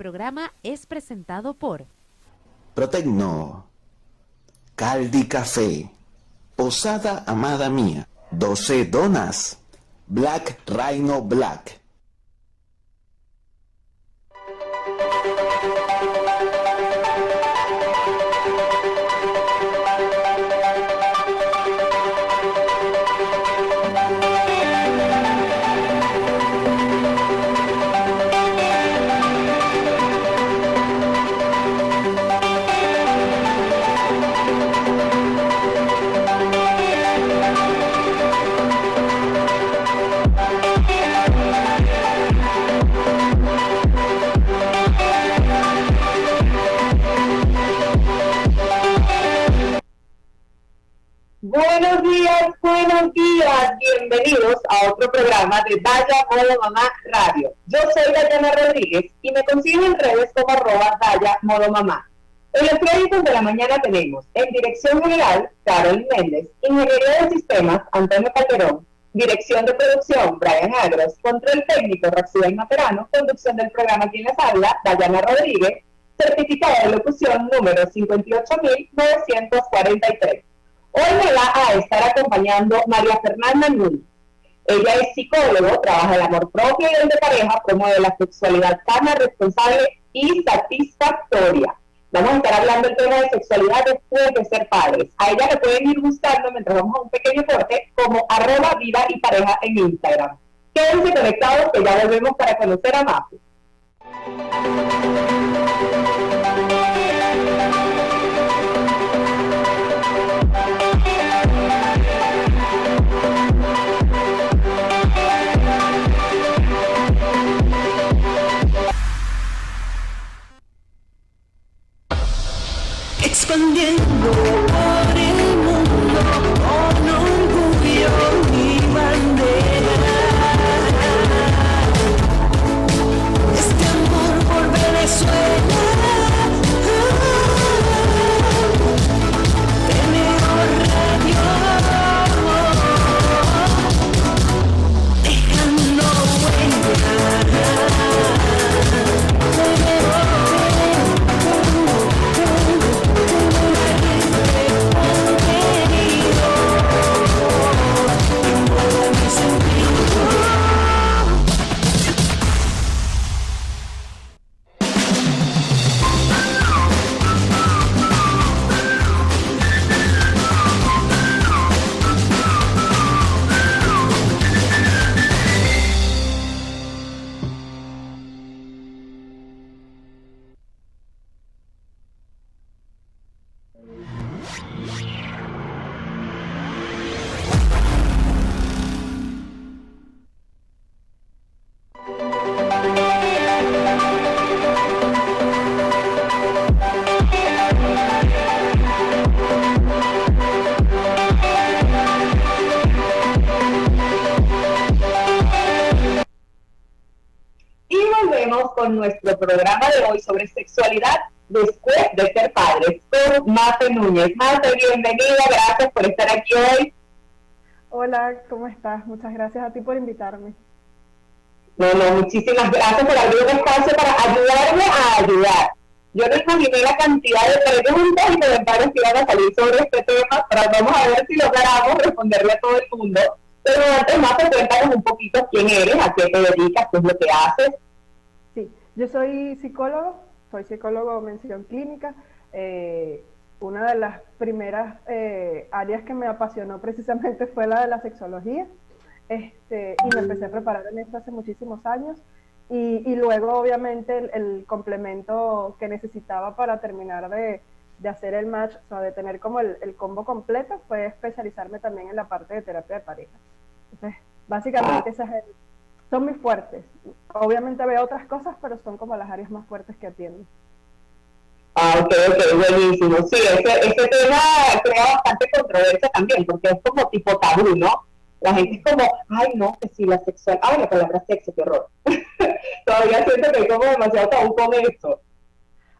programa es presentado por Protecno, Caldi Café, Posada Amada Mía, 12 Donas, Black Rhino Black. Buenos días, bienvenidos a otro programa de Daya Modo Mamá Radio. Yo soy Dayana Rodríguez y me consiguen en redes como @Daya Modo Mamá. En los créditos de la mañana tenemos, en dirección general, Carol Méndez, Ingeniería de Sistemas, Antonio Calderón, Dirección de Producción, Brian Agros, Control Técnico, Roxibel Materano, conducción del programa quien les habla, Dayana Rodríguez, certificado de locución número 58.943. Hoy me va a estar acompañando María Fernanda Núñez. Ella es psicólogo, trabaja el amor propio y el de pareja, promueve la sexualidad sana, responsable y satisfactoria. Vamos a estar hablando del tema de sexualidad después de ser padres. A ella le pueden ir buscando mientras vamos a un pequeño corte como @vida y pareja en Instagram. Quédense conectados que ya volvemos para conocer a Mafe. Expandiendo por el mundo con orgullo mi bandera. Este amor por Venezuela. Tenemos radio, dejando huella. Con nuestro programa de hoy sobre sexualidad después de ser padres con Mafe Núñez. Mafe, bienvenida, gracias por estar aquí hoy. Hola, ¿cómo estás? Muchas gracias a ti por invitarme. No, muchísimas gracias por abrir un espacio para ayudarme a ayudar. Yo no imaginé la cantidad de preguntas y comentarios que iban a salir sobre este tema, pero vamos a ver si logramos responderle a todo el mundo. Pero antes, Mafe, cuéntanos un poquito quién eres, a qué te dedicas, qué es lo que haces. Sí, yo soy psicólogo mención clínica. Una de las primeras áreas que me apasionó precisamente fue la de la sexología, y me empecé a preparar en esto hace muchísimos años, y luego obviamente el complemento que necesitaba para terminar de hacer el match, o sea, de tener como el combo completo, fue especializarme también en la parte de terapia de pareja. Entonces, básicamente esas son muy fuertes. Obviamente veo otras cosas, pero son como las áreas más fuertes que atiendo. Ok, buenísimo. Sí, ese tema crea bastante controversia también, porque es como tipo tabú, ¿no? La gente es como, ay, no, que si la sexual, ay, la palabra sexo, qué horror. Todavía siento que hay como demasiado tabú con esto.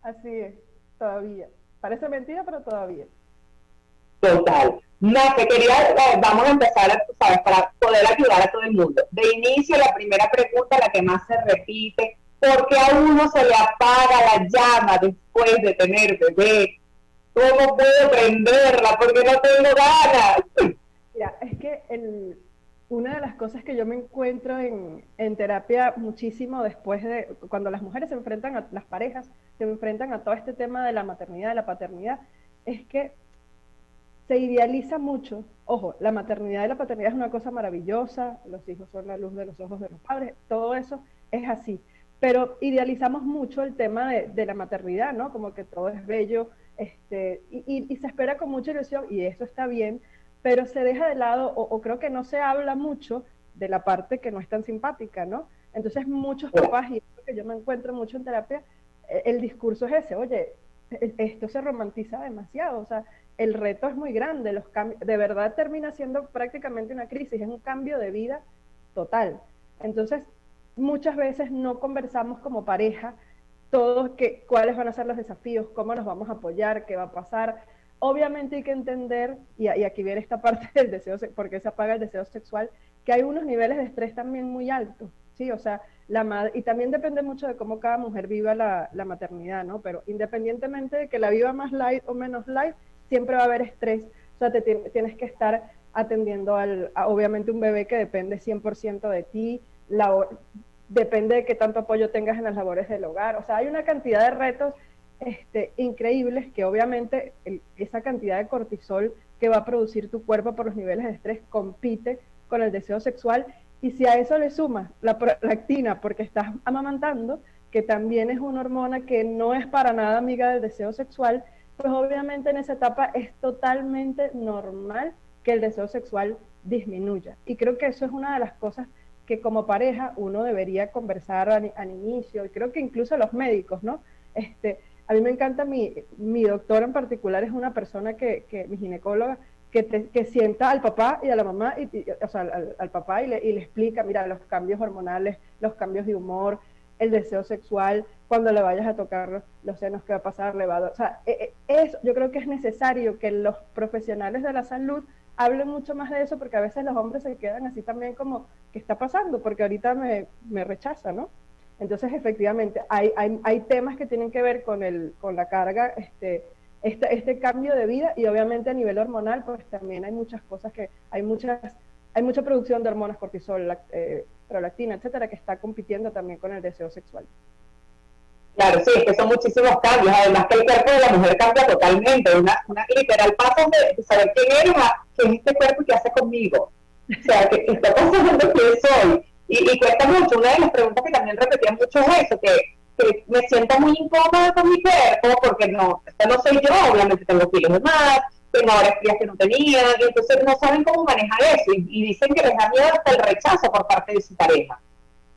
Así es, todavía. Parece mentira, pero todavía. Total. No, que quería, vamos a empezar, ¿sabes? Para poder ayudar a todo el mundo. De inicio, la primera pregunta, la que más se repite, ¿por qué a uno se le apaga la llama después de tener bebé? ¿Cómo puedo prenderla? Porque no tengo ganas. Mira, es que una de las cosas que yo me encuentro en terapia muchísimo después de cuando las mujeres se enfrentan a las parejas, se enfrentan a todo este tema de la maternidad, de la paternidad, es que se idealiza mucho. Ojo, la maternidad y la paternidad es una cosa maravillosa, los hijos son la luz de los ojos de los padres, todo eso es así. Pero idealizamos mucho el tema de la maternidad, ¿no? Como que todo es bello, y se espera con mucha ilusión, y eso está bien, pero se deja de lado, o creo que no se habla mucho de la parte que no es tan simpática, ¿no? Entonces muchos papás, y esto que yo me encuentro mucho en terapia, el discurso es ese, oye, esto se romantiza demasiado, o sea, el reto es muy grande, los cambios, de verdad termina siendo prácticamente una crisis, es un cambio de vida total. Entonces, muchas veces no conversamos como pareja todos cuáles van a ser los desafíos, cómo nos vamos a apoyar, qué va a pasar. Obviamente hay que entender, y aquí viene esta parte del deseo, porque se apaga el deseo sexual, que hay unos niveles de estrés también muy altos, ¿sí? O sea, y también depende mucho de cómo cada mujer viva la maternidad, ¿no? Pero independientemente de que la viva más light o menos light, siempre va a haber estrés. O sea, tienes que estar atendiendo obviamente un bebé que depende 100% de ti, depende de qué tanto apoyo tengas en las labores del hogar. O sea, hay una cantidad de retos increíbles que obviamente esa cantidad de cortisol que va a producir tu cuerpo por los niveles de estrés compite con el deseo sexual, y si a eso le sumas la prolactina porque estás amamantando, que también es una hormona que no es para nada amiga del deseo sexual, pues obviamente en esa etapa es totalmente normal que el deseo sexual disminuya. Y creo que eso es una de las cosas que como pareja uno debería conversar al inicio, y creo que incluso los médicos, ¿no? A mí me encanta, mi doctor en particular es una persona mi ginecóloga, que sienta al papá y a la mamá, o sea, al papá y le explica, mira, los cambios hormonales, los cambios de humor, el deseo sexual, cuando le vayas a tocar los senos, qué va a pasar, o sea, yo creo que es necesario que los profesionales de la salud hablen mucho más de eso, porque a veces los hombres se quedan así también como, ¿qué está pasando? Porque ahorita me rechaza, ¿no? Entonces, efectivamente, hay temas que tienen que ver con la carga, este cambio de vida, y obviamente a nivel hormonal, pues también hay muchas cosas hay mucha producción de hormonas, cortisol, prolactina, etcétera, que está compitiendo también con el deseo sexual. Claro, sí, es que son muchísimos cambios, además que el cuerpo de la mujer cambia totalmente, una literal paso de saber quién eres a qué es este cuerpo y qué hace conmigo, o sea, que está pasando quién soy, y cuesta mucho. Una de las preguntas que también repetía mucho es eso, que me siento muy incómoda con mi cuerpo, porque no soy yo, obviamente tengo kilos de más, tengo ahora estrías que no tenía, y entonces no saben cómo manejar eso, y dicen que les da miedo hasta el rechazo por parte de su pareja.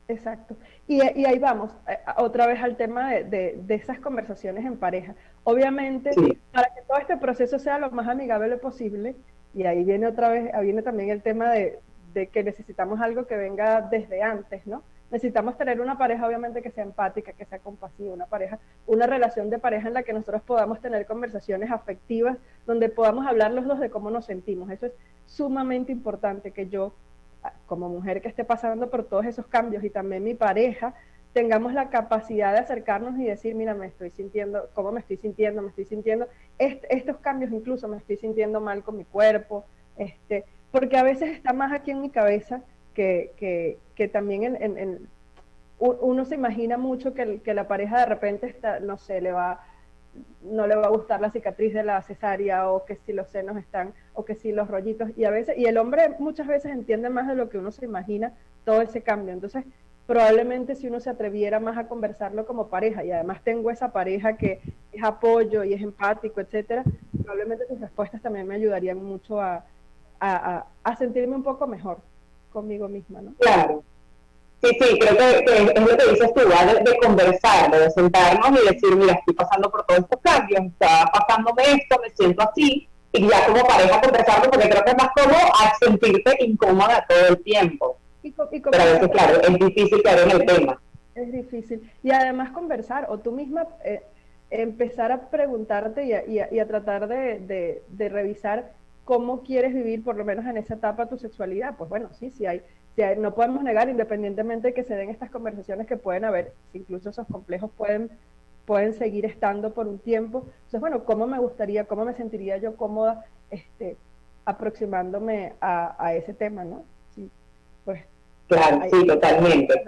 Exacto. Y ahí vamos, otra vez al tema de esas conversaciones en pareja. Obviamente, sí, para que todo este proceso sea lo más amigable posible, y ahí viene viene también el tema de que necesitamos algo que venga desde antes, ¿no? Necesitamos tener una pareja, obviamente, que sea empática, que sea compasiva, una relación de pareja en la que nosotros podamos tener conversaciones afectivas, donde podamos hablar los dos de cómo nos sentimos. Eso es sumamente importante, que yo, como mujer que esté pasando por todos esos cambios, y también mi pareja, tengamos la capacidad de acercarnos y decir, mira, me estoy sintiendo, ¿cómo me estoy sintiendo? Estos cambios, incluso me estoy sintiendo mal con mi cuerpo, porque a veces está más aquí en mi cabeza que también uno se imagina mucho que la pareja de repente no sé, no le va a gustar la cicatriz de la cesárea, o que si los senos están, o que si los rollitos, y el hombre muchas veces entiende más de lo que uno se imagina todo ese cambio. Entonces, probablemente si uno se atreviera más a conversarlo como pareja, y además tengo esa pareja que es apoyo y es empático, etcétera, probablemente sus respuestas también me ayudarían mucho a sentirme un poco mejor conmigo misma, ¿no? Claro. Sí, creo que es lo que dices tú, de conversarlo, de sentarnos y decir, mira, estoy pasando por todos estos cambios, está pasándome esto, me siento así, y ya como pareja conversarlo, porque creo que es más cómodo a sentirte incómoda todo el tiempo. Pero a veces, claro, es difícil caer en el tema. Es difícil. Y además conversar, o tú misma empezar a preguntarte y a tratar de revisar cómo quieres vivir, por lo menos en esa etapa, tu sexualidad. Pues bueno, sí, si no podemos negar, independientemente de que se den estas conversaciones que pueden haber, incluso esos complejos pueden seguir estando por un tiempo. Entonces, bueno, ¿cómo me sentiría yo cómoda aproximándome a ese tema, ¿no? Sí, pues. Claro, sí, totalmente.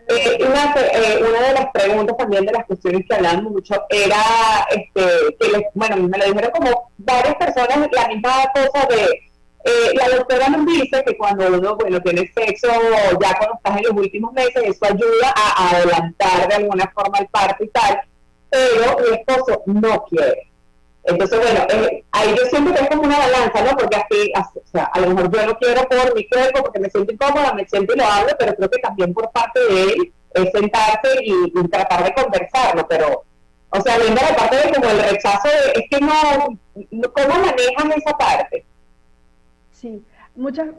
Una de las preguntas también de las cuestiones que hablaban mucho era, bueno, me lo dijeron como varias personas, la misma cosa de, la doctora nos dice que cuando uno, bueno, tiene sexo ya cuando estás en los últimos meses, eso ayuda a adelantar de alguna forma el parto y tal, pero mi esposo no quiere. Entonces, bueno, ahí yo siento que es como una balanza, ¿no? Porque o sea, a lo mejor yo no quiero por mi cuerpo, porque me siento incómoda, me siento y lo hablo, pero creo que también por parte de él es sentarse y tratar de conversarlo, pero, o sea, viendo la parte de como el rechazo, es que no ¿cómo manejan esa parte? Sí,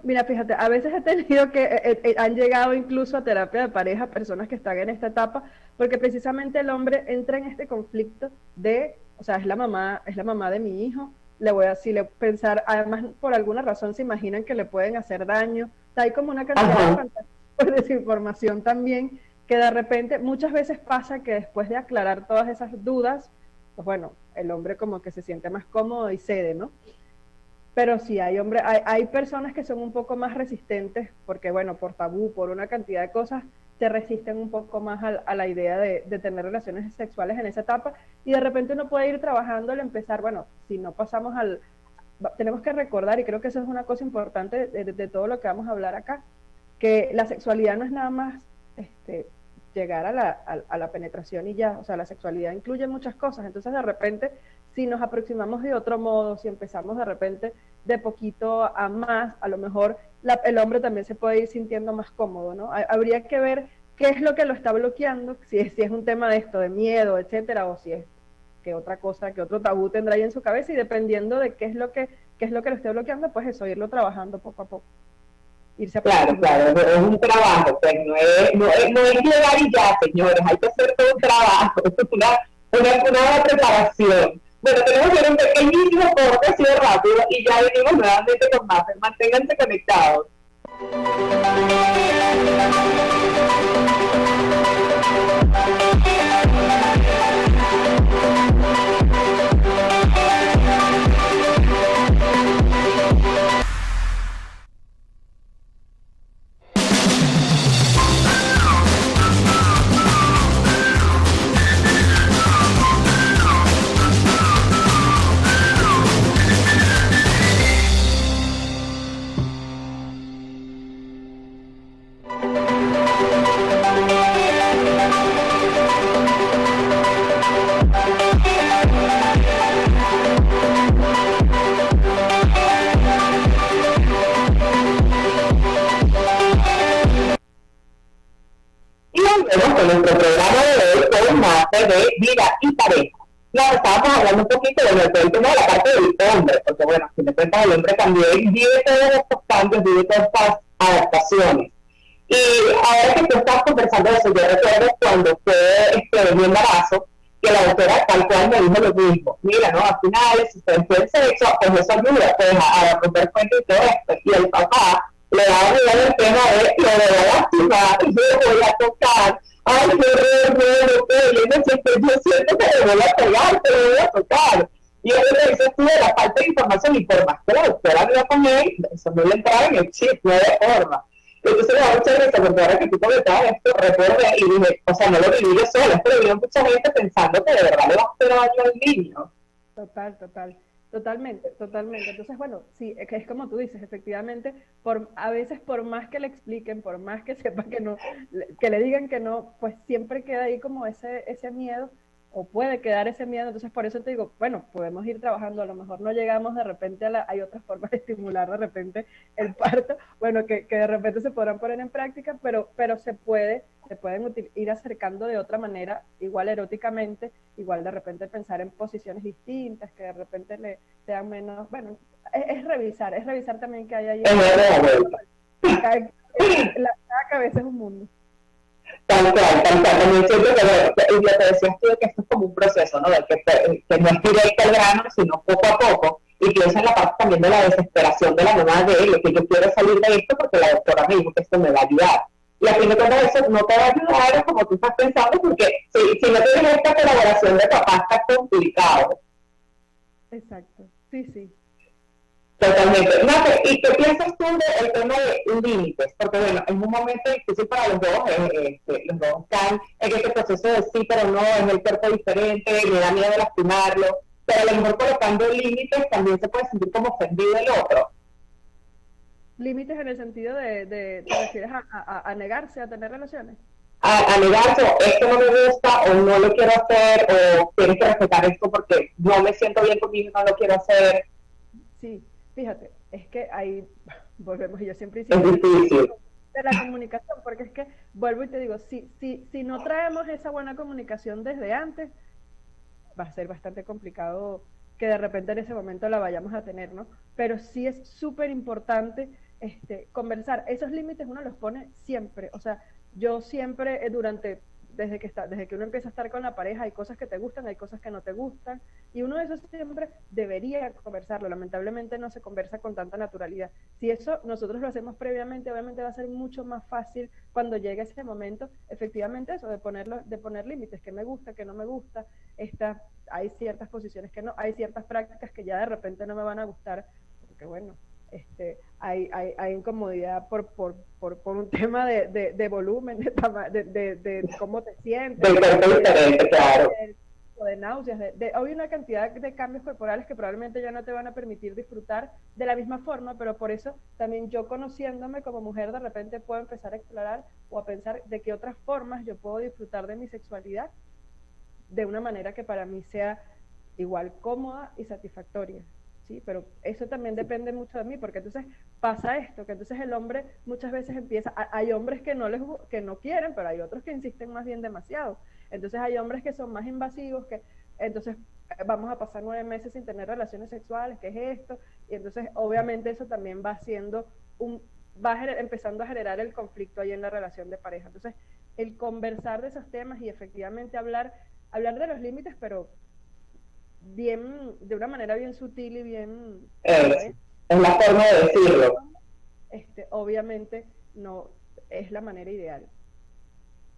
mira, fíjate, a veces he tenido que, han llegado incluso a terapia de pareja personas que están en esta etapa, porque precisamente el hombre entra en este conflicto de, o sea, es la mamá de mi hijo, le voy a pensar, además por alguna razón se imaginan que le pueden hacer daño, o sea, hay como una cantidad de desinformación también, que de repente, muchas veces pasa que después de aclarar todas esas dudas, pues bueno, el hombre como que se siente más cómodo y cede, ¿no? Pero sí, hay personas que son un poco más resistentes, porque bueno, por tabú, por una cantidad de cosas, se resisten un poco más a la idea de tener relaciones sexuales en esa etapa, y de repente uno puede ir trabajando al empezar, bueno, si no pasamos tenemos que recordar, y creo que eso es una cosa importante de todo lo que vamos a hablar acá, que la sexualidad no es nada más llegar a la penetración y ya, o sea, la sexualidad incluye muchas cosas, entonces de repente, si nos aproximamos de otro modo, si empezamos de repente de poquito a más, a lo mejor el hombre también se puede ir sintiendo más cómodo, ¿no? Habría que ver qué es lo que lo está bloqueando, si es un tema de esto, de miedo, etcétera, o si es que otra cosa, que otro tabú tendrá ahí en su cabeza, y dependiendo de qué es lo que lo esté bloqueando, pues eso, irlo trabajando poco a poco. Claro, es un trabajo, pues no es llegar y ya, señores, hay que hacer todo un trabajo, una preparación. Bueno, tenemos que hacer un pequeñísimo corte así de rápido y ya venimos nuevamente con más. Manténganse conectados. Con nuestro programa de hoy con Máster de Vida y Pareja. Claro, estábamos hablando un poquito del tema de la parte del hombre, porque bueno, si me cuentas, el hombre también vive todos estos cambios, vive todas estas adaptaciones. Y ahora que tú estás conversando de eso, yo recuerdo cuando fue mi embarazo, que la doctora tal cual me dijo lo mismo. Mira, ¿no? Al final, si se fue el sexo, pues eso ayuda pues, a romper cuentos y todo esto. Y el papá le va a mirar el tema de lo de la lástima, y yo voy a tocar. Ay, qué horror, yo siento que me voy a pegar, pero voy a tocar. Y él le dice tú de la falta de información, y por más que la doctora habló con él, eso no le entraba en el chip, no de forma. Entonces me da mucha risa, porque ahora que tú comentabas esto, recuerdo y dije, o sea, no lo viví yo sola, esto lo vivió mucha gente pensando que de verdad le va a hacer daño al niño. Totalmente. Entonces, bueno, sí, es como tú dices, efectivamente, a veces por más que le expliquen, por más que sepa que no, que le digan que no, pues siempre queda ahí como ese miedo, o puede quedar ese miedo. Entonces por eso te digo, bueno, podemos ir trabajando, a lo mejor no llegamos de repente hay otras formas de estimular de repente el parto, bueno, que de repente se podrán poner en práctica, pero se pueden ir acercando de otra manera, igual eróticamente, igual de repente pensar en posiciones distintas, que de repente le sean menos, bueno, es revisar también que hay ahí. Cada cabeza es un mundo. Tal cual, también siento que lo que decías tú, que esto es como un proceso, ¿no? Que no es directo al grano, sino poco a poco. Y pienso en la parte también de la desesperación de la mamá de él, que yo quiero salir de esto porque la doctora me dijo que esto me va a ayudar. Y a fin de cuentas eso no te va a ayudar como tú estás pensando, porque si no tienes esta colaboración de papá está complicado. Exacto, sí, sí. Totalmente. Nate, ¿y qué piensas tú del tema de límites? Porque bueno, es un momento difícil para los dos, los dos están en este proceso de sí, pero no, es el cuerpo diferente, le da miedo lastimarlo, pero a lo mejor colocando límites también se puede sentir como ofendido el otro. Límites en el sentido ¿te refieres a negarse a tener relaciones? A negarse, esto no me gusta, o no lo quiero hacer, o tienes que respetar esto porque no me siento bien conmigo y no lo quiero hacer. Sí, fíjate, es que ahí volvemos, y yo siempre Es insisto difícil. de la comunicación, porque es que vuelvo y te digo, si no traemos esa buena comunicación desde antes, va a ser bastante complicado que de repente en ese momento la vayamos a tener, ¿no? Pero sí es súper importante conversar. Esos límites uno los pone siempre, o sea, yo siempre desde que uno empieza a estar con la pareja, hay cosas que te gustan, hay cosas que no te gustan, y uno de esos siempre debería conversarlo. Lamentablemente no se conversa con tanta naturalidad. Si eso nosotros lo hacemos previamente, obviamente va a ser mucho más fácil cuando llegue ese momento, efectivamente eso, de poner límites, que me gusta, que no me gusta, hay ciertas posiciones que no, hay ciertas prácticas que ya de repente no me van a gustar, porque bueno, hay incomodidad por un tema de volumen, de cómo te sientes, Del cuerpo diferente, claro. de náuseas, hay una cantidad de cambios corporales que probablemente ya no te van a permitir disfrutar de la misma forma, pero por eso también yo, conociéndome como mujer, de repente puedo empezar a explorar o a pensar de qué otras formas yo puedo disfrutar de mi sexualidad de una manera que para mí sea igual cómoda y satisfactoria. Sí, pero eso también depende mucho de mí, porque entonces pasa esto, que entonces el hombre muchas veces hay hombres que no quieren, pero hay otros que insisten más bien demasiado. Entonces hay hombres que son más invasivos, que entonces vamos a pasar 9 meses sin tener relaciones sexuales, ¿qué es esto? Y entonces obviamente eso también va empezando a generar el conflicto ahí en la relación de pareja. Entonces el conversar de esos temas y efectivamente hablar de los límites, pero bien, de una manera bien sutil y bien... Es la forma de decirlo. Obviamente no es la manera ideal.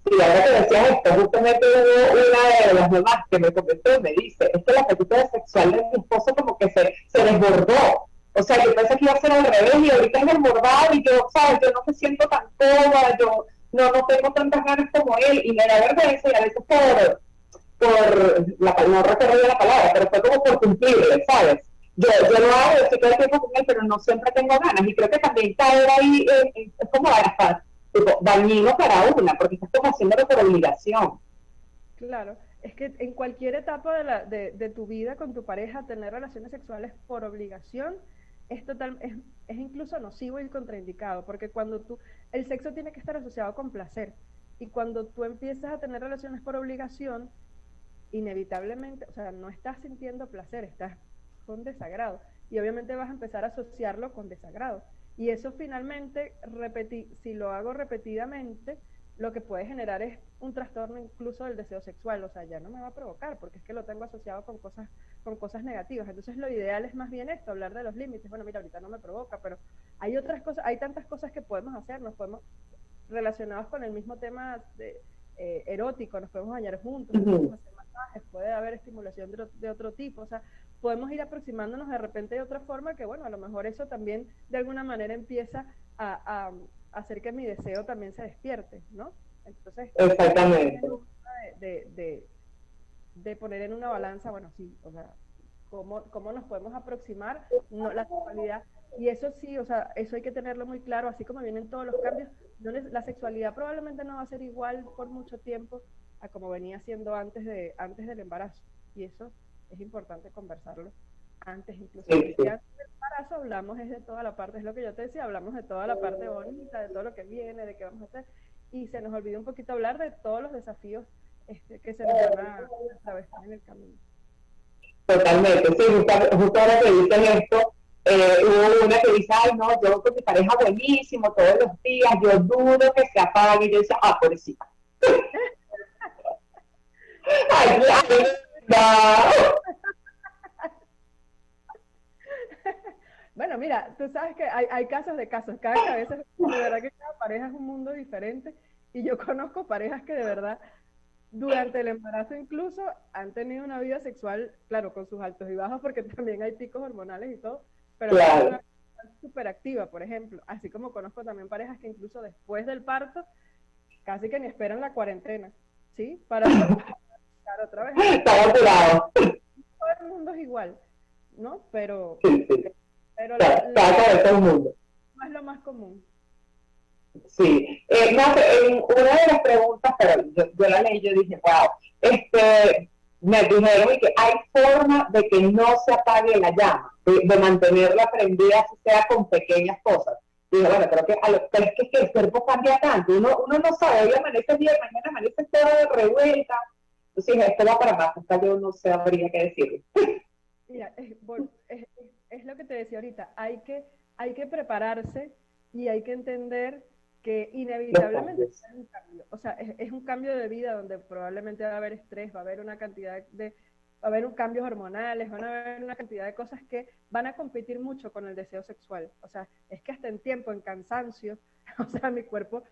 Sí, ahora que decías esto, justamente hubo una de las mamás que me comentó y me dice, es que el apetito sexual de mi esposo como que se desbordó. O sea, yo pensé que iba a ser al revés y ahorita es desbordado y yo, ¿sabes? Yo no me siento tan cómoda, yo no tengo tantas ganas como él y me da vergüenza y a veces no recuerdo la palabra, pero fue como por cumplirle, ¿sabes? Yo no hago esto todo el tiempo con él, pero no siempre tengo ganas, y creo que también caer ahí es como hasta tipo, dañino para una, porque estás como haciéndolo por obligación. Claro, es que en cualquier etapa de tu vida con tu pareja, tener relaciones sexuales por obligación es incluso nocivo y contraindicado, porque el sexo tiene que estar asociado con placer, y cuando tú empiezas a tener relaciones por obligación, inevitablemente, o sea, no estás sintiendo placer, estás con desagrado, y obviamente vas a empezar a asociarlo con desagrado, y eso finalmente, si lo hago repetidamente, lo que puede generar es un trastorno incluso del deseo sexual, o sea, ya no me va a provocar, porque es que lo tengo asociado con cosas negativas. Entonces lo ideal es más bien esto, hablar de los límites. Bueno, mira, ahorita no me provoca, pero hay otras cosas, hay tantas cosas que podemos hacer, relacionados con el mismo tema erótico, nos podemos bañar juntos, nos podemos hacer masajes, puede haber estimulación de otro tipo, o sea, podemos ir aproximándonos de repente de otra forma, que bueno, a lo mejor eso también de alguna manera empieza a hacer que mi deseo también se despierte, ¿no? Entonces, exactamente, de poner en una balanza, bueno, sí, o sea, cómo nos podemos aproximar, la sexualidad, y eso sí, o sea, eso hay que tenerlo muy claro, así como vienen todos los cambios, la sexualidad probablemente no va a ser igual por mucho tiempo a como venía siendo antes del embarazo, y eso es importante conversarlo antes incluso. Sí. Y antes del embarazo hablamos de toda la parte, es lo que yo te decía, hablamos de toda la parte bonita, de todo lo que viene, de qué vamos a hacer, y se nos olvidó un poquito hablar de todos los desafíos que se nos van a atravesar en el camino. Totalmente, sí, justo ahora que dices esto, hubo una que dice, ay no, yo con mi pareja buenísimo todos los días, yo dudo que se apague, y yo decía, pobrecita. Ay, no. mira, tú sabes que hay casos de casos, cada cabeza, de verdad que cada pareja es un mundo diferente, y yo conozco parejas que de verdad, durante el embarazo incluso, han tenido una vida sexual, claro, con sus altos y bajos, porque también hay picos hormonales y todo, pero Claro. han tenido una vida sexual súper activa, por ejemplo, así como conozco también parejas que incluso después del parto, casi que ni esperan la cuarentena, ¿sí? Para estar otra vez. Estaba curado. Todo el mundo es igual, ¿no? Pero Sí, sí. la- Cada cabeza es un mundo. no es lo más común. Sí. No, en una de las preguntas, pero yo la leí y yo dije, wow, me dijeron que hay forma de que no se apague la llama, de mantenerla prendida, así sea con pequeñas cosas. Y dije, bueno, creo que, pero es que el cuerpo cambia tanto, uno no sabe, hoy amanece bien, mañana amanece toda revuelta. Entonces dije, esto va para más, hasta yo no sabría qué decirle. Mira, es lo que te decía ahorita, hay que prepararse y hay que entender que inevitablemente cambios. es un cambio. O sea, es un cambio de vida donde probablemente va a haber estrés, va a haber una cantidad va a haber cambios hormonales, van a haber una cantidad de cosas que van a competir mucho con el deseo sexual. O sea, es que hasta en tiempo, en cansancio, o sea, mi cuerpo,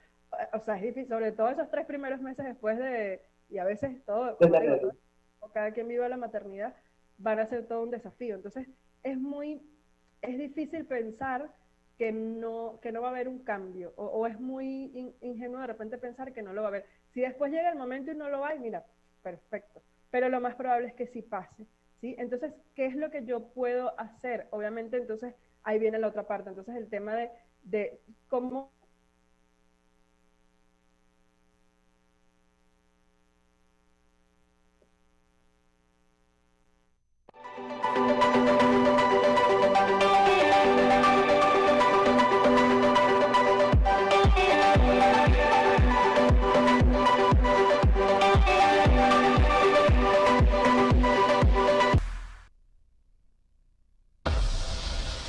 o sea, es difícil, sobre todo esos 3 primeros meses después y a veces todo, como te digo, cada quien viva la maternidad, van a ser todo un desafío. Entonces, es difícil pensar que no va a haber un cambio, o es muy ingenuo de repente pensar que no lo va a haber. Si después llega el momento y no lo hay, mira, perfecto, pero lo más probable es que sí pase, ¿sí? Entonces, ¿qué es lo que yo puedo hacer? Obviamente, entonces, ahí viene la otra parte, entonces el tema de cómo...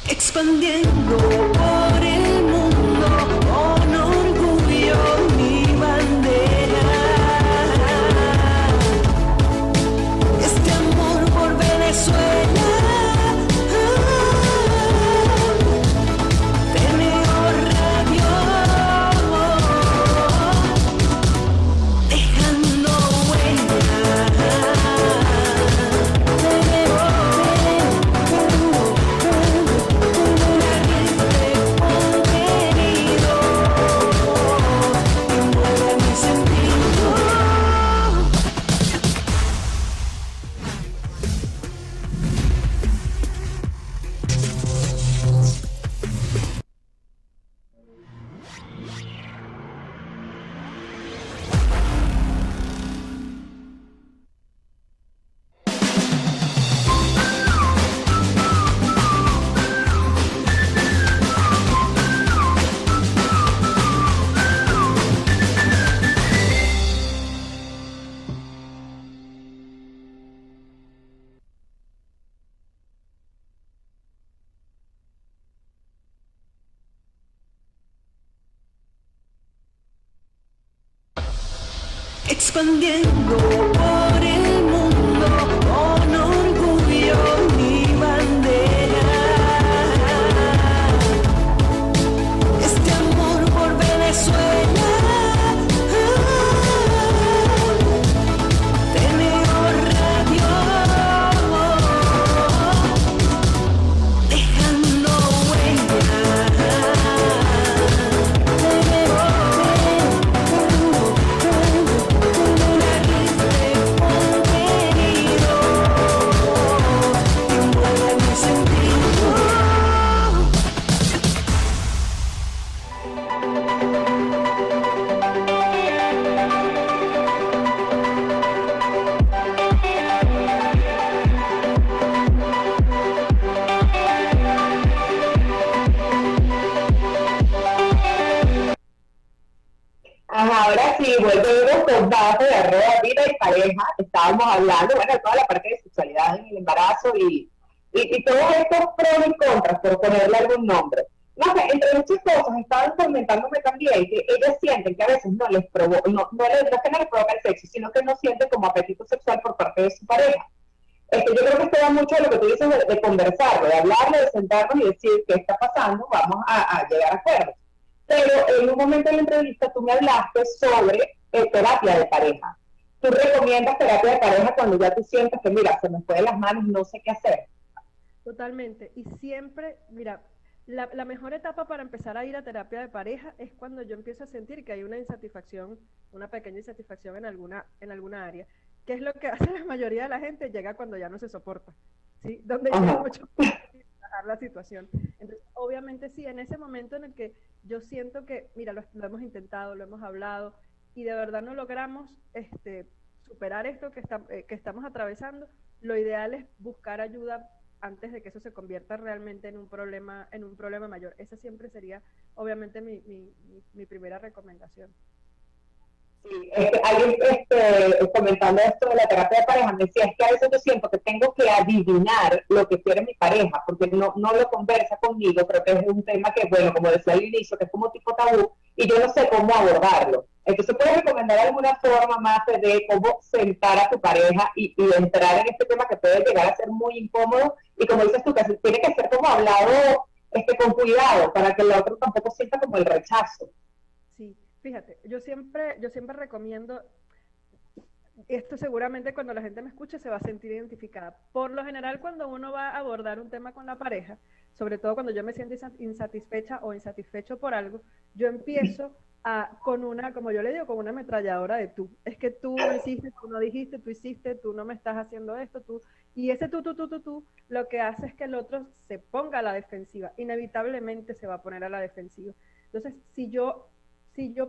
Expandiendo por el mundo con orgullo mi bandera. Este amor por Venezuela. Teneo Radio, dejando expandiendo por el mundo con orgullo mi bandera. Este amor por Venezuela. Teneo Radio, dejando Ahora sí, volvemos con base de arroba vida y pareja. Estábamos hablando, bueno, de toda la parte de sexualidad en el embarazo y todos estos pros y contras, por ponerle algún nombre. No sé, entre muchas cosas, estaban comentándome también que ellas sienten que a veces no es que no les provoca el sexo, sino que no sienten como apetito sexual por parte de su pareja. Yo creo que esto da mucho de lo que tú dices de conversarlo, de hablarlo, de sentarnos y decir qué está pasando, vamos a llegar a acuerdos. Pero en un momento de la entrevista tú me hablaste sobre terapia de pareja. ¿Tú recomiendas terapia de pareja cuando ya tú sientes que, mira, se me fue de las manos, no sé qué hacer? Totalmente. Y siempre, mira, la mejor etapa para empezar a ir a terapia de pareja es cuando yo empiezo a sentir que hay una insatisfacción, una pequeña insatisfacción en alguna área. ¿Qué es lo que hace la mayoría de la gente? Llega cuando ya no se soporta, ¿sí? Donde ya hay mucho trabajar la situación. Entonces, obviamente sí, en ese momento en el que yo siento que, mira, lo hemos intentado, lo hemos hablado, y de verdad no logramos superar esto que estamos atravesando, lo ideal es buscar ayuda antes de que eso se convierta realmente en un problema mayor. Esa siempre sería, obviamente, mi primera recomendación. Sí, alguien comentando esto de la terapia de pareja me decía, es que a veces yo siento que tengo que adivinar lo que quiere mi pareja, porque no lo conversa conmigo, creo que es un tema que, bueno, como decía al inicio, que es como tipo tabú, y yo no sé cómo abordarlo. Entonces, ¿puedes recomendar alguna forma más de cómo sentar a tu pareja y entrar en este tema que puede llegar a ser muy incómodo? Y como dices tú, que tiene que ser como hablado con cuidado, para que el otro tampoco sienta como el rechazo. Sí, fíjate, yo siempre recomiendo, esto seguramente cuando la gente me escuche se va a sentir identificada. Por lo general, cuando uno va a abordar un tema con la pareja, sobre todo cuando yo me siento insatisfecha o insatisfecho por algo, yo empiezo con una, como yo le digo, con una ametralladora de tú. Es que tú no hiciste, tú no dijiste, tú hiciste, tú no me estás haciendo esto, tú. Y ese tú, lo que hace es que el otro se ponga a la defensiva. Inevitablemente se va a poner a la defensiva. Entonces, si yo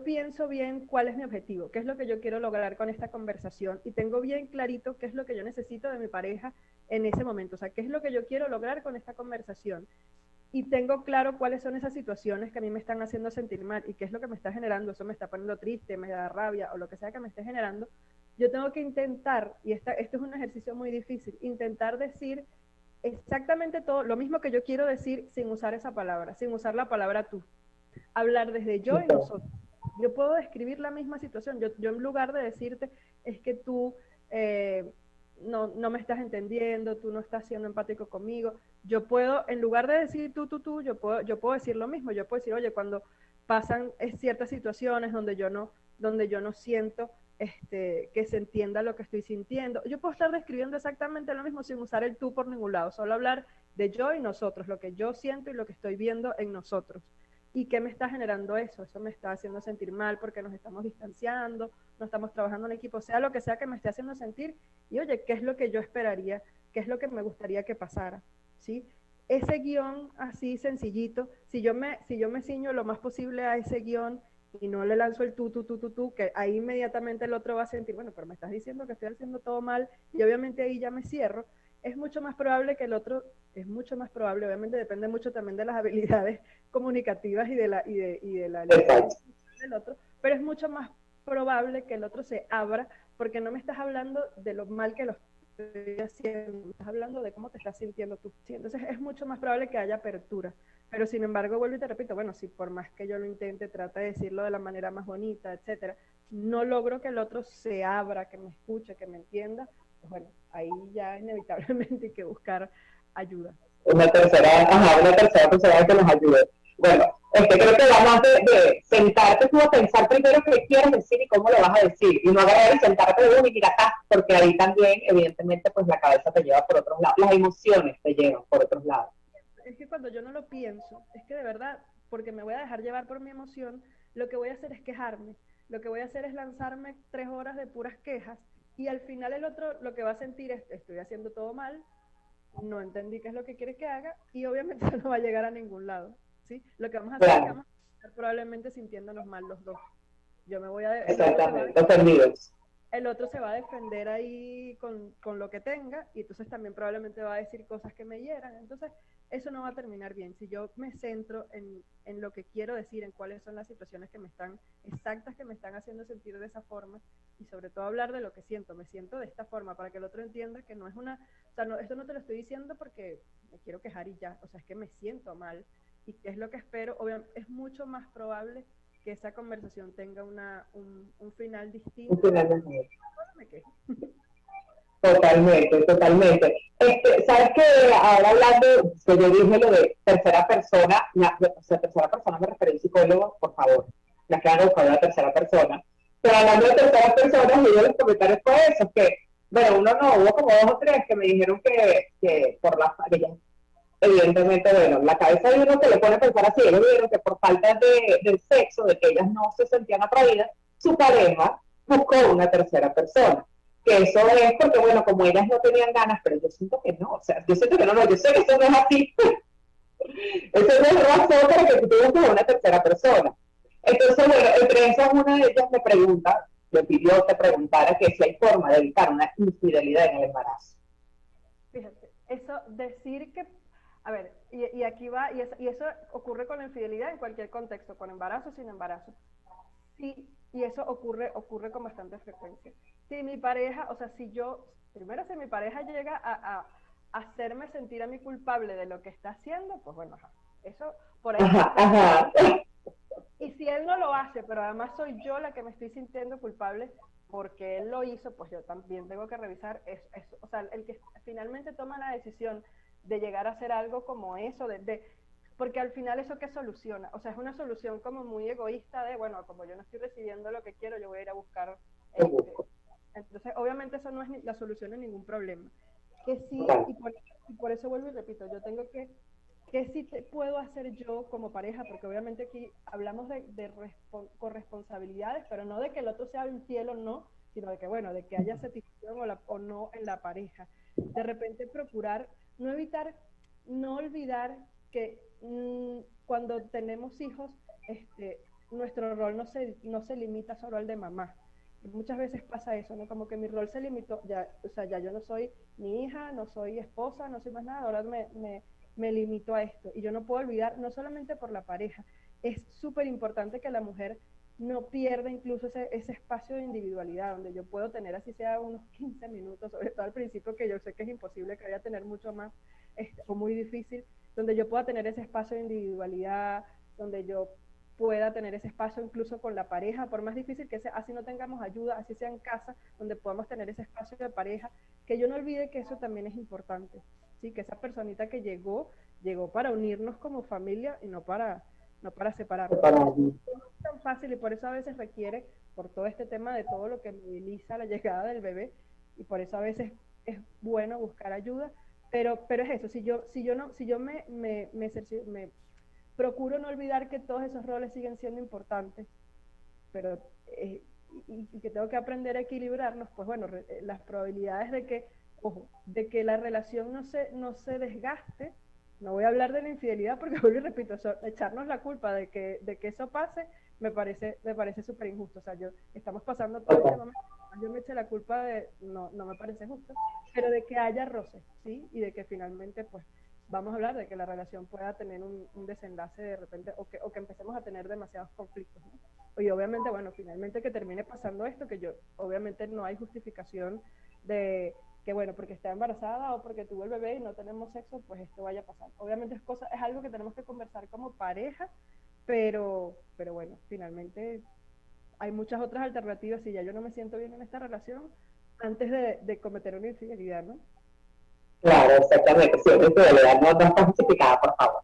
pienso bien cuál es mi objetivo, qué es lo que yo quiero lograr con esta conversación y tengo bien clarito qué es lo que yo necesito de mi pareja en ese momento, o sea, qué es lo que yo quiero lograr con esta conversación y tengo claro cuáles son esas situaciones que a mí me están haciendo sentir mal y qué es lo que me está generando, eso me está poniendo triste, me da rabia o lo que sea que me esté generando, yo tengo que intentar, y esto es un ejercicio muy difícil, intentar decir exactamente todo, lo mismo que yo quiero decir sin usar esa palabra, sin usar la palabra tú. Hablar desde yo y nosotros. Yo puedo describir la misma situación. Yo en lugar de decirte, es que tú no me estás entendiendo, tú no estás siendo empático conmigo, yo puedo, en lugar de decir tú, yo puedo decir lo mismo. Yo puedo decir, oye, cuando pasan ciertas situaciones donde yo no siento que se entienda lo que estoy sintiendo, yo puedo estar describiendo exactamente lo mismo sin usar el tú por ningún lado, solo hablar de yo y nosotros, lo que yo siento y lo que estoy viendo en nosotros. ¿Y qué me está generando eso? Eso me está haciendo sentir mal porque nos estamos distanciando, no estamos trabajando en equipo, sea lo que sea que me esté haciendo sentir. Y oye, ¿qué es lo que yo esperaría? ¿Qué es lo que me gustaría que pasara? ¿Sí? Ese guión así sencillito, si yo me ciño lo más posible a ese guión y no le lanzo el tú, que ahí inmediatamente el otro va a sentir, bueno, pero me estás diciendo que estoy haciendo todo mal y obviamente ahí ya me cierro, es mucho más probable que el otro, obviamente depende mucho también de las habilidades comunicativas y de la del otro, pero es mucho más probable que el otro se abra porque no me estás hablando de lo mal que lo estoy haciendo, me estás hablando de cómo te estás sintiendo tú. Sí, entonces es mucho más probable que haya apertura. Pero sin embargo, vuelvo y te repito, bueno, si por más que yo lo intente, trata de decirlo de la manera más bonita, etcétera, no logro que el otro se abra, que me escuche, que me entienda, pues bueno, ahí ya inevitablemente hay que buscar ayuda. Una tercera persona que nos ayude. Bueno, creo que va más de sentarte tú a pensar primero qué quieres decir y cómo lo vas a decir, y no agarrar y sentarte de uno y mira acá, porque ahí también, evidentemente, pues la cabeza te lleva por otros lados, las emociones te llevan por otros lados. Es que cuando yo no lo pienso, es que de verdad, porque me voy a dejar llevar por mi emoción, lo que voy a hacer es quejarme, lo que voy a hacer es lanzarme 3 horas de puras quejas, y al final el otro lo que va a sentir es, estoy haciendo todo mal, no entendí qué es lo que quiere que haga, y obviamente no va a llegar a ningún lado, ¿sí? Lo que vamos a hacer es que vamos a estar probablemente sintiéndonos mal los dos. Yo me voy a... Exactamente, ofendidos. El otro se va a defender ahí con lo que tenga, y entonces también probablemente va a decir cosas que me hieran, entonces eso no va a terminar bien. Si yo me centro en lo que quiero decir, en cuáles son las situaciones que me están haciendo sentir de esa forma, y sobre todo hablar de lo que siento, me siento de esta forma, para que el otro entienda que no es una, o sea, no, esto no te lo estoy diciendo porque me quiero quejar y ya, o sea, es que me siento mal, y es lo que espero, obviamente, es mucho más probable que esa conversación tenga un final distinto. Un final de Totalmente, totalmente. ¿Sabes qué? Ahora hablando, que yo dije lo de tercera persona, o sea, tercera persona me refiero a un psicólogo, por favor, me quedan buscando la tercera persona. Pero hablando de tercera persona, uno de los comentarios fue eso, que, bueno, uno no, hubo como dos o tres que me dijeron que por que ya, evidentemente, bueno, la cabeza de uno que le pone a pensar así, ellos vieron que por falta del sexo, de que ellas no se sentían atraídas, su pareja buscó una tercera persona. Que eso es porque, bueno, como ellas no tenían ganas, pero yo siento que no, o sea, yo siento que no, yo sé que eso no es así. Eso no es razón para que tú tengas una tercera persona. Entonces, bueno, entre esas, una de ellas me pidió que preguntara que si hay forma de evitar una infidelidad en el embarazo. Fíjate, eso decir que, a ver, y aquí va, y eso ocurre con la infidelidad en cualquier contexto, con embarazo o sin embarazo. Sí, y eso ocurre con bastante frecuencia. Si mi pareja, o sea, si mi pareja llega a hacerme sentir a mí culpable de lo que está haciendo, pues bueno, eso por ahí. Ajá. Y si él no lo hace, pero además soy yo la que me estoy sintiendo culpable porque él lo hizo, pues yo también tengo que revisar eso. O sea, el que finalmente toma la decisión de llegar a hacer algo como eso, porque al final eso que soluciona, o sea, es una solución como muy egoísta de, bueno, como yo no estoy recibiendo lo que quiero, yo voy a ir a buscar. Entonces, obviamente eso no es la solución a ningún problema. Que sí, y por eso vuelvo y repito, yo tengo que sí puedo hacer yo como pareja, porque obviamente aquí hablamos de corresponsabilidades, pero no de que el otro sea infiel o no, sino de que, bueno, de que haya satisfacción o no en la pareja. De repente procurar, no olvidar que cuando tenemos hijos, nuestro rol no se limita solo al de mamá. Muchas veces pasa eso, ¿no? Como que mi rol se limitó, o sea, ya yo no soy ni hija, no soy esposa, no soy más nada, ahora me limito a esto. Y yo no puedo olvidar, no solamente por la pareja, es súper importante que la mujer no pierda incluso ese espacio de individualidad, donde yo puedo tener, así sea unos 15 minutos, sobre todo al principio, que yo sé que es imposible que vaya a tener mucho más, o muy difícil, donde yo pueda tener ese espacio de individualidad, donde yo pueda tener ese espacio incluso con la pareja, por más difícil que sea, así no tengamos ayuda, así sea en casa, donde podamos tener ese espacio de pareja, que yo no olvide que eso también es importante, ¿sí? Que esa personita que llegó para unirnos como familia y no para separarnos. No es tan fácil y por eso a veces requiere, por todo este tema de todo lo que moviliza la llegada del bebé, y por eso a veces es bueno buscar ayuda, pero es eso, si yo me procuro no olvidar que todos esos roles siguen siendo importantes, pero y que tengo que aprender a equilibrarlos, pues bueno, las probabilidades de que la relación no se desgaste, no voy a hablar de la infidelidad porque vuelvo y repito, echarnos la culpa de que eso pase, me parece súper injusto. O sea, estamos pasando todo este momento, yo me eché la culpa no me parece justo, pero de que haya roces, ¿sí? Y de que finalmente, pues, vamos a hablar de que la relación pueda tener un desenlace de repente, o que empecemos a tener demasiados conflictos, ¿no? Y obviamente, bueno, finalmente que termine pasando esto, que obviamente no hay justificación de que, bueno, porque está embarazada o porque tuvo el bebé y no tenemos sexo, pues esto vaya a pasar. Obviamente es algo que tenemos que conversar como pareja, pero bueno, finalmente hay muchas otras alternativas si ya yo no me siento bien en esta relación antes de cometer una infidelidad, ¿no? Claro, exactamente, sí, una infidelidad no está justificada, por favor.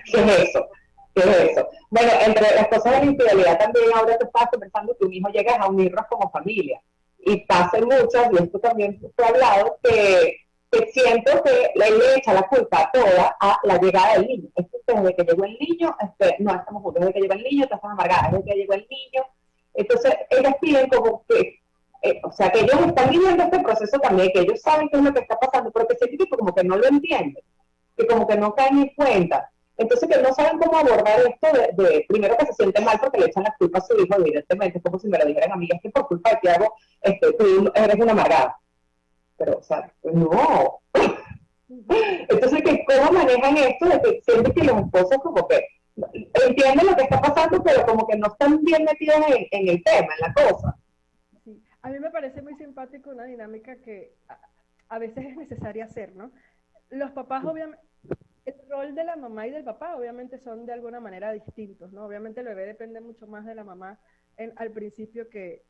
¿Qué es eso? Bueno, entre las cosas de la infidelidad también ahora te estás pensando que un hijo llega a unirnos como familia. Y pasan muchas, y esto también fue hablado, que siento que le echa la culpa toda a la llegada del niño. Desde que llegó el niño, no estamos juntos, desde que llegó el niño, te estás amargada, desde que llegó el niño. Entonces, ellas piden como que, o sea, que ellos están viviendo este proceso también, que ellos saben qué es lo que está pasando, pero que sienten que como que no lo entienden, que como que no caen en cuenta. Entonces, que no saben cómo abordar esto primero que se siente mal porque le echan la culpa a su hijo, evidentemente, es como si me lo dijeran a mí, es que por culpa de Tiago, tú eres una amargada. Pero, o sea, no. Entonces, ¿cómo manejan esto de que sienten que los esposos como que entienden lo que está pasando, pero como que no están bien metidos en el tema, en la cosa? Sí. A mí me parece muy simpático una dinámica que a veces es necesaria hacer, ¿no? Los papás, obviamente, el rol de la mamá y del papá obviamente son de alguna manera distintos, ¿no? Obviamente el bebé depende mucho más de la mamá al principio que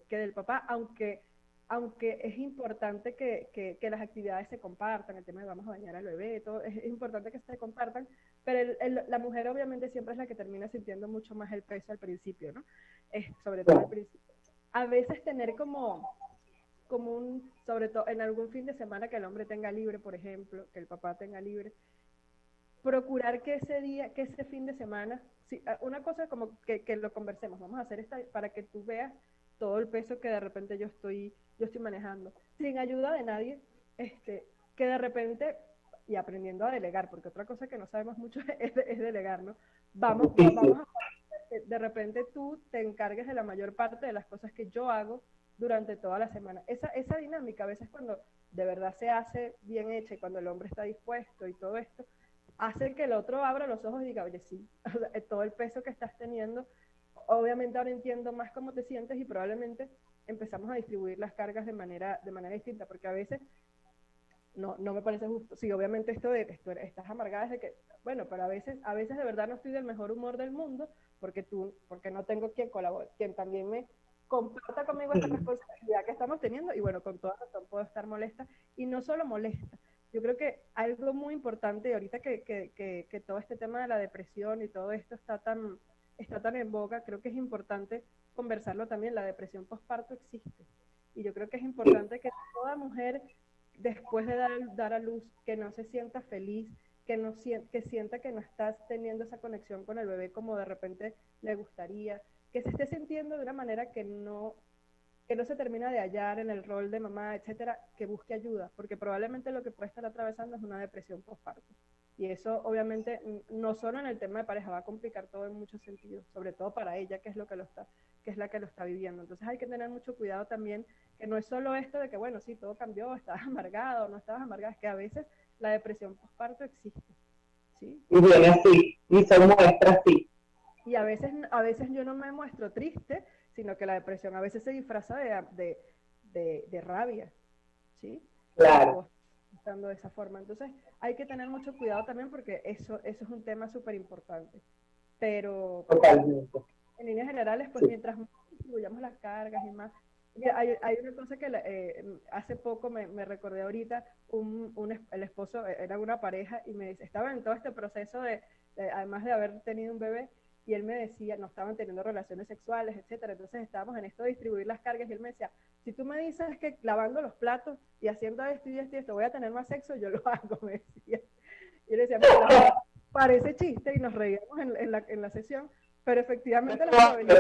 del papá, aunque aunque es importante que las actividades se compartan, el tema de vamos a bañar al bebé, todo, es importante que se compartan, pero la mujer obviamente siempre es la que termina sintiendo mucho más el peso al principio, ¿no? Sobre todo al principio. A veces tener como sobre todo en algún fin de semana que el hombre tenga libre, por ejemplo, que el papá tenga libre, procurar que ese fin de semana, una cosa como que lo conversemos, vamos a hacer esta para que tú veas todo el peso que de repente yo estoy manejando, sin ayuda de nadie, que de repente, y aprendiendo a delegar, porque otra cosa que no sabemos mucho es delegar, ¿no? Vamos a de repente tú te encargues de la mayor parte de las cosas que yo hago durante toda la semana. Esa dinámica, a veces cuando de verdad se hace bien hecha y cuando el hombre está dispuesto y todo esto, hace que el otro abra los ojos y diga, oye, sí, todo el peso que estás teniendo, obviamente ahora entiendo más cómo te sientes y probablemente empezamos a distribuir las cargas de manera distinta, porque a veces no me parece justo. Sí, obviamente esto estás amargada desde que, bueno, pero a veces de verdad no estoy del mejor humor del mundo porque no tengo quien también me comparta conmigo esta responsabilidad que estamos teniendo, y bueno, con toda razón puedo estar molesta, y no solo molesta. Yo creo que algo muy importante, ahorita que todo este tema de la depresión y todo esto está tan en boga, creo que es importante conversarlo también. La depresión postparto existe, y yo creo que es importante que toda mujer, después de dar a luz, que no se sienta feliz, que sienta que no estás teniendo esa conexión con el bebé como de repente le gustaría, que se esté sintiendo de una manera que no se termina de hallar en el rol de mamá, etcétera, que busque ayuda, porque probablemente lo que puede estar atravesando es una depresión postparto. Y eso obviamente no solo en el tema de pareja, va a complicar todo en muchos sentidos, sobre todo para ella, que es la que lo está viviendo. Entonces hay que tener mucho cuidado también, que no es solo esto de que, bueno, sí, todo cambió, estabas amargado o no estabas amargada, es que a veces la depresión postparto existe, ¿sí? Y viene así, y se muestra así. Y a veces yo no me muestro triste, sino que la depresión a veces se disfraza de rabia, ¿sí? Claro. Estando de esa forma. Entonces hay que tener mucho cuidado también, porque eso es un tema súper importante. Pero Totalmente. En líneas generales, pues mientras más distribuyamos las cargas y más... Hay una cosa que hace poco me recordé ahorita, el esposo era una pareja y estaba en todo este proceso además de haber tenido un bebé, y él me decía, no estaban teniendo relaciones sexuales, etcétera, entonces estábamos en esto de distribuir las cargas, y él me decía, si tú me dices que lavando los platos y haciendo esto y esto y esto voy a tener más sexo, yo lo hago, me decía. Y él decía, parece chiste, y nos reíamos en la sesión, pero efectivamente la probabilidad...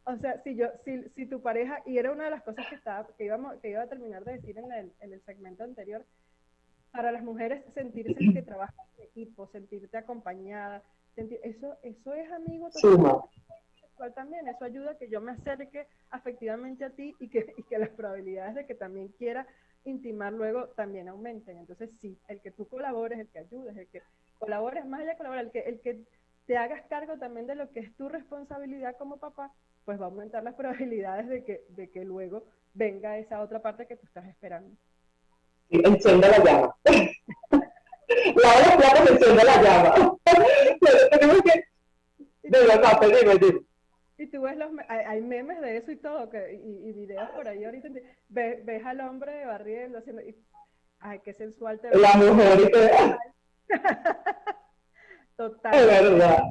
O sea, si tu pareja, y era una de las cosas que iba a terminar de decir en el segmento anterior, para las mujeres sentirse que trabajan en equipo, sentirte acompañada, eso es, amigo, sexual también. Eso ayuda a que yo me acerque afectivamente a ti y que las probabilidades de que también quiera intimar luego también aumenten. Entonces sí, el que tú colabores, el que ayudes, el que colabores, más allá de colaborar, el que te hagas cargo también de lo que es tu responsabilidad como papá, pues va a aumentar las probabilidades de que luego venga esa otra parte que tú estás esperando. Sí, enciende la llama. Lava los platos, enciende la llama. Pero tenemos que... De verdad, dime. Y tú ves hay memes de eso y todo, y videos por ahí ahorita, ves al hombre barriendo, haciendo... ay, qué sensual te ves. La mujer y te... Total. Es verdad.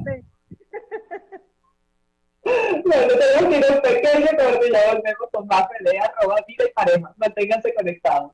Bueno, tenemos que ir a un pequeño corte y ya volvemos con más pelea, vida y pareja. Manténganse conectados.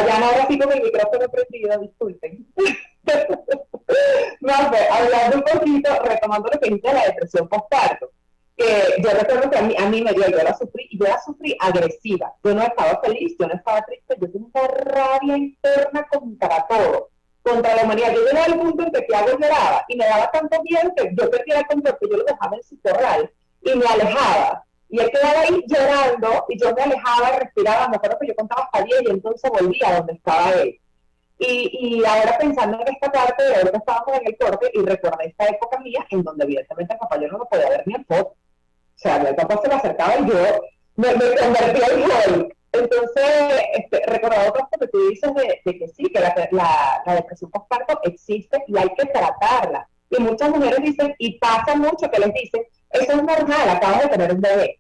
Dayana ahora sí con el micrófono prendido, disculpen. No, pues, hablando un poquito, retomando lo que dice de la depresión postparto, yo recuerdo que a mí me dio, yo la sufrí agresiva, yo no estaba feliz, yo no estaba triste, yo tenía una rabia interna contra todo, contra la humanidad. Yo llegaba al punto en que Tiago lloraba y me daba tanto miedo que yo perdía el control, que yo lo dejaba en su corral y me alejaba. Y él quedaba ahí llorando y yo me alejaba, respiraba, me acuerdo que yo contaba hasta 10 y entonces volvía a donde estaba él. Y ahora pensando en esta parte de ahora que estábamos en el corte y recordé esta época mía en donde evidentemente el papá yo no lo podía ver ni en foto. O sea, el papá se me acercaba y yo me convertía en Hulk. Entonces, recordaba otras cosas que tú dices de que sí, que la depresión postparto existe y hay que tratarla. Y muchas mujeres dicen, y pasa mucho que les dicen, eso es normal, acabas de tener un bebé.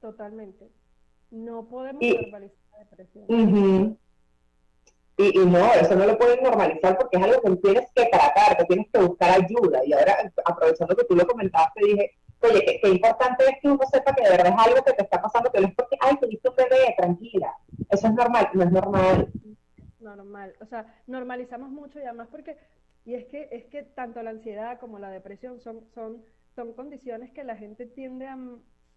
Totalmente. No podemos normalizar la depresión. Y no, eso no lo pueden normalizar porque es algo que tienes que tratar, que tienes que buscar ayuda. Y ahora, aprovechando que tú lo comentaste, dije, oye, qué importante es que uno sepa que de verdad es algo que te está pasando, que no es porque, ay, tuviste un bebé, tranquila. Eso es normal, no es normal. Normal, o sea, normalizamos mucho y además porque, y es que tanto la ansiedad como la depresión son condiciones que la gente tiende a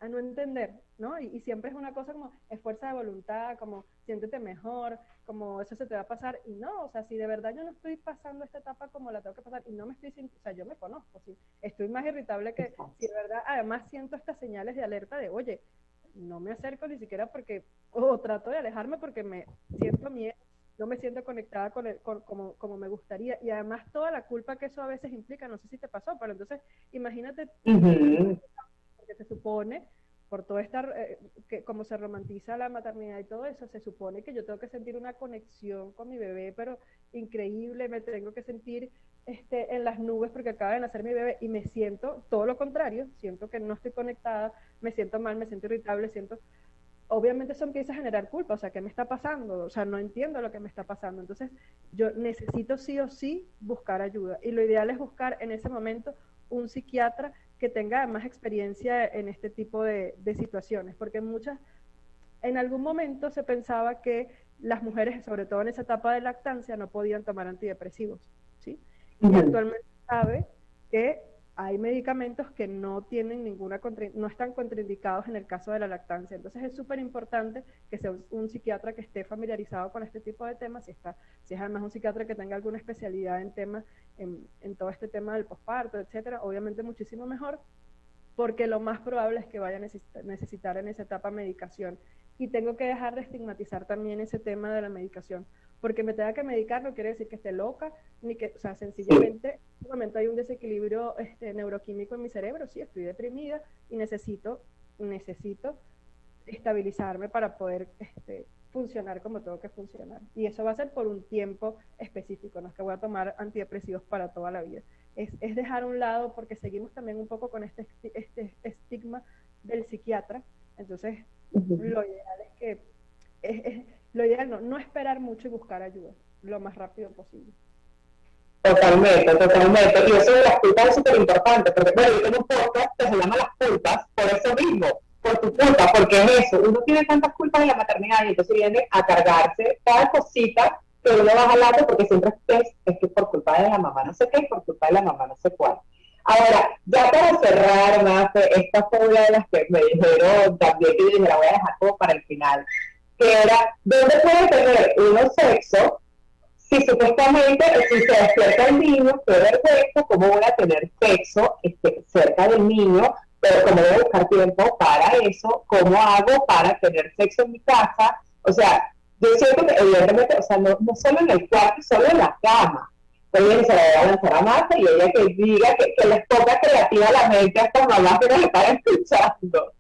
no entender, ¿no? Y siempre es una cosa como, es fuerza de voluntad, como, siéntete mejor, como eso se te va a pasar, y no, o sea, si de verdad yo no estoy pasando esta etapa como la tengo que pasar, y no me estoy sintiendo, o sea, yo me conozco, sí, estoy más irritable que, si de verdad, además siento estas señales de alerta de, oye, no me acerco ni siquiera porque, o trato de alejarme porque me siento miedo, no me siento conectada como me gustaría, y además toda la culpa que eso a veces implica, no sé si te pasó, pero entonces, imagínate, porque se supone, por todo estar, que como se romantiza la maternidad y todo eso, se supone que yo tengo que sentir una conexión con mi bebé, pero increíble, me tengo que sentir en las nubes porque acaba de nacer mi bebé y me siento todo lo contrario, siento que no estoy conectada, me siento mal, me siento irritable, obviamente eso empieza a generar culpa, o sea, ¿qué me está pasando? O sea, no entiendo lo que me está pasando, entonces yo necesito sí o sí buscar ayuda, y lo ideal es buscar en ese momento un psiquiatra que tenga más experiencia en este tipo de situaciones, porque en algún momento se pensaba que las mujeres, sobre todo en esa etapa de lactancia, no podían tomar antidepresivos, ¿sí? Y actualmente se sabe que hay medicamentos que no tienen no están contraindicados en el caso de la lactancia, entonces es súper importante que sea un psiquiatra que esté familiarizado con este tipo de temas, si es además un psiquiatra que tenga alguna especialidad en temas, en todo este tema del posparto, etcétera, obviamente muchísimo mejor, porque lo más probable es que vaya a necesitar en esa etapa medicación. Y tengo que dejar de estigmatizar también ese tema de la medicación, porque me tenga que medicar no quiere decir que esté loca, ni que, o sea, sencillamente en este momento hay un desequilibrio neuroquímico en mi cerebro, sí, estoy deprimida y necesito estabilizarme para poder funcionar como tengo que funcionar. Y eso va a ser por un tiempo específico, no es que voy a tomar antidepresivos para toda la vida. Es dejar a un lado, porque seguimos también un poco con este estigma del psiquiatra, entonces lo ideal es que, lo ideal no esperar mucho y buscar ayuda lo más rápido posible. Totalmente. Y eso de las culpas es súper importante, porque bueno, yo tengo un podcast que se llama Las Culpas, por eso mismo, por tu culpa, porque es eso, uno tiene tantas culpas en la maternidad y entonces viene a cargarse cada cosita que uno va jalando porque siempre es que por culpa de la mamá no sé qué, por culpa de la mamá no sé cuál. Ahora, ya para cerrar, Mafe, esta fue una de las que me dijeron también, que yo dije, la voy a dejar como para el final, que era, ¿dónde puede tener uno sexo si supuestamente si se despierta el niño, qué vergüenza, cómo voy a tener sexo cerca del niño, pero cómo voy a buscar tiempo para eso, cómo hago para tener sexo en mi casa? O sea, yo siento que evidentemente, o sea, no solo en el cuarto, solo en la cama. Entonces se la voy a lanzar a Marta y ella que diga que les ponga creativa a la mente a estas mamás que nos están escuchando.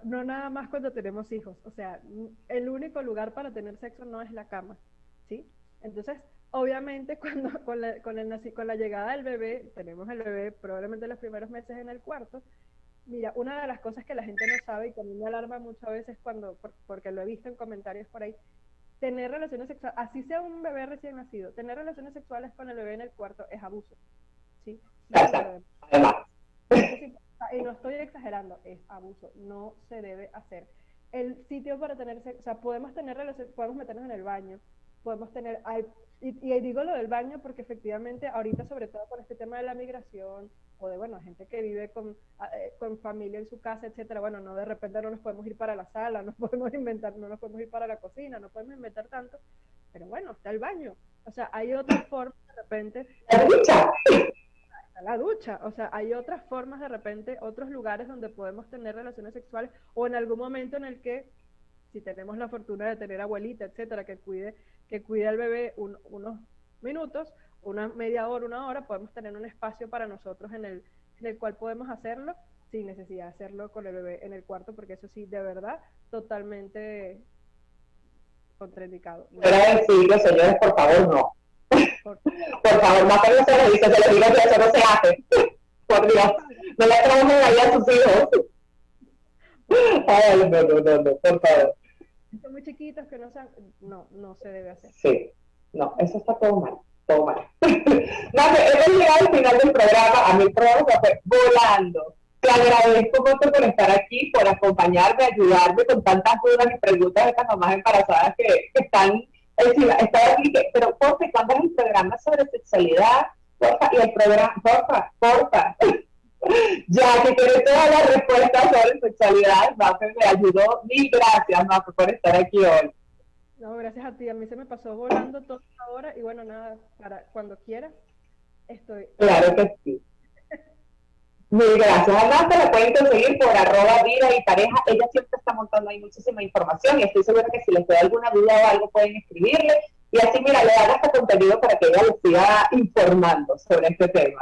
No nada más cuando tenemos hijos, o sea, el único lugar para tener sexo no es la cama, ¿sí? Entonces, obviamente, con la llegada del bebé, tenemos el bebé probablemente los primeros meses en el cuarto. Mira, una de las cosas que la gente no sabe y que a mí me alarma muchas veces porque lo he visto en comentarios por ahí, tener relaciones sexuales, así sea un bebé recién nacido, tener relaciones sexuales con el bebé en el cuarto es abuso, ¿sí? Y no estoy exagerando, es abuso, no se debe hacer. el sitio para tener sexo, o sea, podemos tener relaciones, podemos meternos en el baño, podemos tener, y digo lo del baño porque efectivamente ahorita sobre todo con este tema de la migración, o de, bueno, gente que vive con familia en su casa, etcétera, bueno, no, de repente no nos podemos ir para la sala, no nos podemos ir para la cocina, no podemos inventar tanto, pero bueno, está el baño, o sea, hay otras formas de repente, La ducha. está la ducha, o sea, hay otras formas de repente, otros lugares donde podemos tener relaciones sexuales, o en algún momento en el que, si tenemos la fortuna de tener abuelita, etcétera, que cuide al bebé unos minutos, una media hora, una hora, podemos tener un espacio para nosotros en el cual podemos hacerlo sin necesidad de hacerlo con el bebé en el cuarto, porque eso sí, de verdad, totalmente contraindicado. Fuera del siglo, señores, por favor, no. Por- Por favor, no se lo dice, se lo digo que eso no se hace. Por Dios, no le traumen ahí a sus hijos. Ay, no, por favor. Son muy chiquitos que no se debe hacer. Sí, no, eso está todo mal, todo mal. Nada, hemos llegado al final del programa, a mi programa se fue volando. Te agradezco mucho por estar aquí, por acompañarme, ayudarme con tantas dudas y preguntas de estas mamás embarazadas que están encima. Estaba aquí, pero porfa, ¿cuándo es el programa sobre sexualidad? Porfa, y el programa, porfa. Ya que tiene todas las respuestas sobre sexualidad, Mafe me ayudó. Mil gracias, Mafe, por estar aquí hoy. No, gracias a ti, a mí se me pasó volando toda la hora y bueno, nada, para cuando quieras, estoy... Claro que sí. Mil gracias. Además, te la pueden conseguir por @vida y pareja. Ella siempre está montando ahí muchísima información y estoy segura que si les queda alguna duda o algo pueden escribirle. Y así, mira, le dan hasta contenido para que ella les siga informando sobre este tema.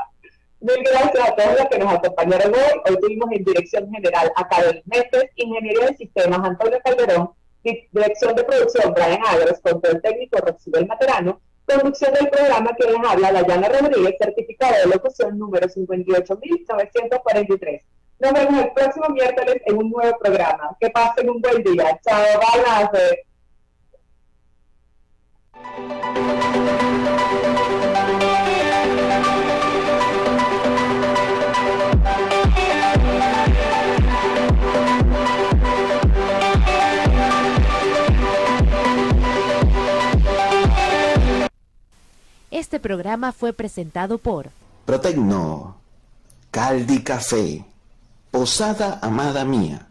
Mil gracias a todos los que nos acompañaron hoy. Hoy tuvimos en dirección general a Carol Méndez, Ingeniería de Sistemas Antonio Calderón, Dirección de Producción Brian Agros, Control Técnico Roxibel Materano, conducción del programa que les habla Dayana Rodríguez, certificado de locución número 58.943. Nos vemos el próximo miércoles en un nuevo programa. Que pasen un buen día. Chao, bye. Este programa fue presentado por Protecno, Caldi Café, Posada Amada Mía,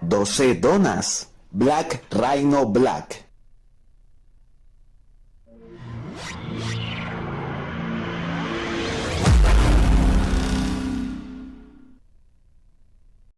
12 Donas, Black Rhino Black.